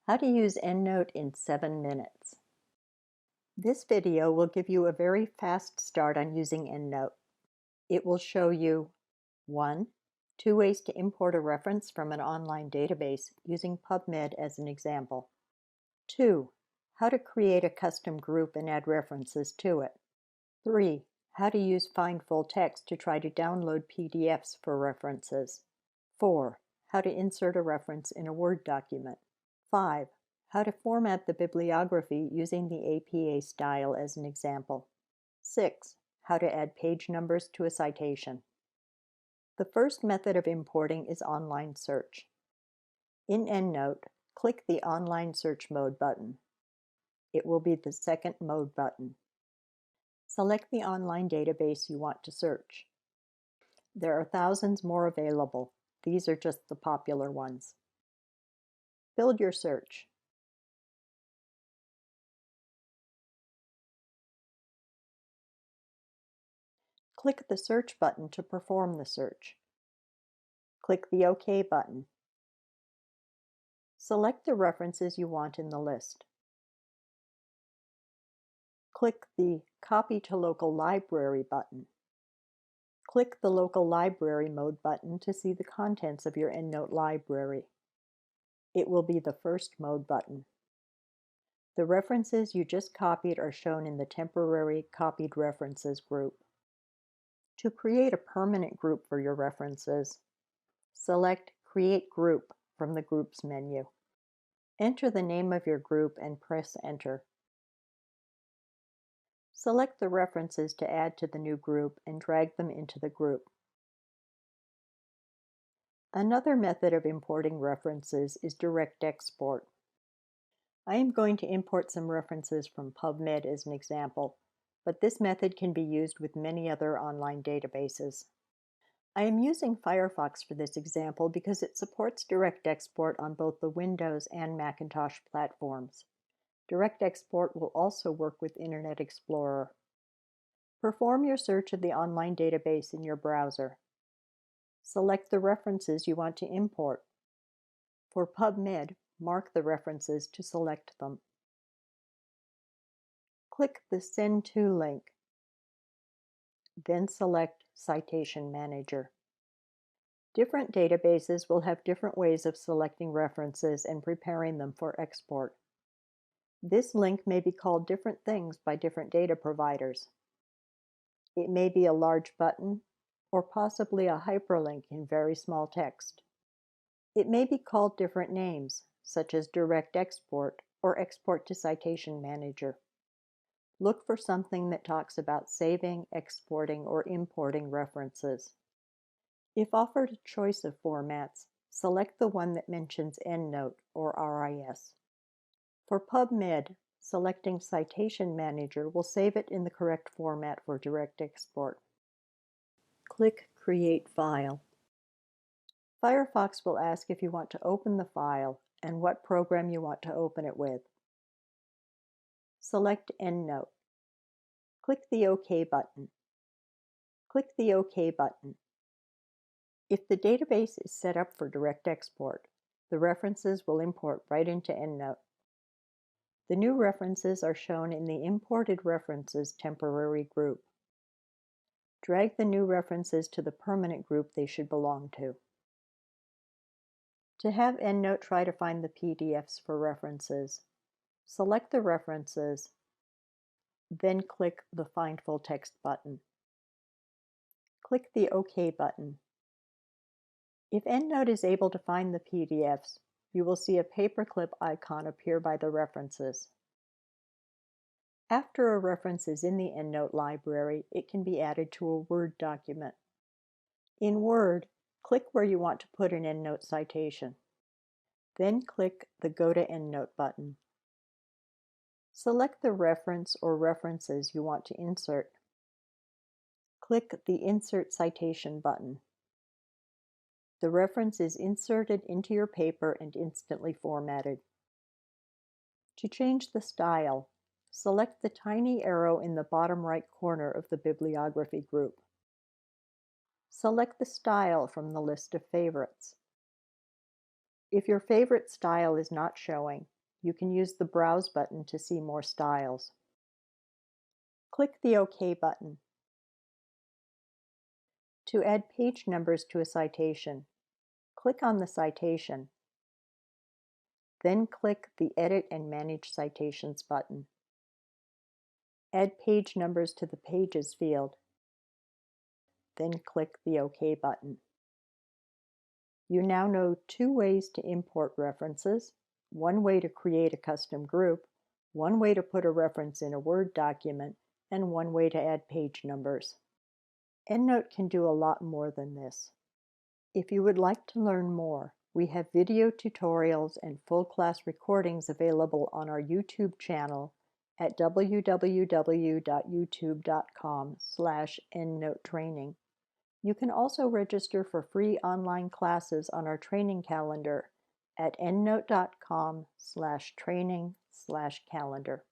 How to use Endnote in 7 minutes. This video will give you a very fast start on using Endnote. It will show you 1. 2 ways to import a reference from an online database using PubMed as an example. 2. How to create a custom group and add references to it. 3. How to use Find Full Text to try to download PDFs for references. 4. How to insert a reference in a Word document. 5. How to format the bibliography using the APA style as an example. 6. How to add page numbers to a citation. The first method of importing is online search. In Endnote, click the Online Search Mode button. It will be the second mode button. Select the online database you want to search. There are thousands more available. These are just the popular ones. Build your search. Click the Search button to perform the search. Click the OK button. Select the references you want in the list. Click the Copy to Local Library button. Click the Local Library Mode button to see the contents of your Endnote library. It will be the first mode button. The references you just copied are shown in the temporary Copied References group. To create a permanent group for your references, select Create Group from the Groups menu. Enter the name of your group and press Enter. Select the references to add to the new group and drag them into the group. Another method of importing references is direct export. I am going to import some references from PubMed as an example, but this method can be used with many other online databases. I am using Firefox for this example because it supports direct export on both the Windows and Macintosh platforms. Direct export will also work with Internet Explorer. Perform your search of the online database in your browser. Select the references you want to import. For PubMed, mark the references to select them. Click the Send To link. Then select Citation Manager. Different databases will have different ways of selecting references and preparing them for export. This link may be called different things by different data providers. It may be a large button, or possibly a hyperlink in very small text. It may be called different names, such as Direct Export or Export to Citation Manager. Look for something that talks about saving, exporting, or importing references. If offered a choice of formats, select the one that mentions Endnote or RIS. For PubMed, selecting Citation Manager will save it in the correct format for direct export. Click Create File. Firefox will ask if you want to open the file and what program you want to open it with. Select Endnote. Click the OK button. Click the OK button. If the database is set up for direct export, the references will import right into Endnote. The new references are shown in the Imported References temporary group. Drag the new references to the permanent group they should belong to. To have Endnote try to find the PDFs for references, select the references, then click the Find Full Text button. Click the OK button. If Endnote is able to find the PDFs, you will see a paperclip icon appear by the references. After a reference is in the Endnote library, it can be added to a Word document. In Word, click where you want to put an Endnote citation. Then click the Go to Endnote button. Select the reference or references you want to insert. Click the Insert Citation button. The reference is inserted into your paper and instantly formatted. To change the style, select the tiny arrow in the bottom right corner of the bibliography group. Select the style from the list of favorites. If your favorite style is not showing, You can use the Browse button to see more styles. Click the OK button. To add page numbers to a citation, click on the citation. Then click the Edit and Manage Citations button. Add page numbers to the Pages field. Then click the OK button. You now know 2 ways to import references, one way to create a custom group, one way to put a reference in a Word document, and one way to add page numbers. Endnote can do a lot more than this. If you would like to learn more, we have video tutorials and full class recordings available on our YouTube channel at www.youtube.com/endnotetraining. You can also register for free online classes on our training calendar at endnote.com/training/calendar.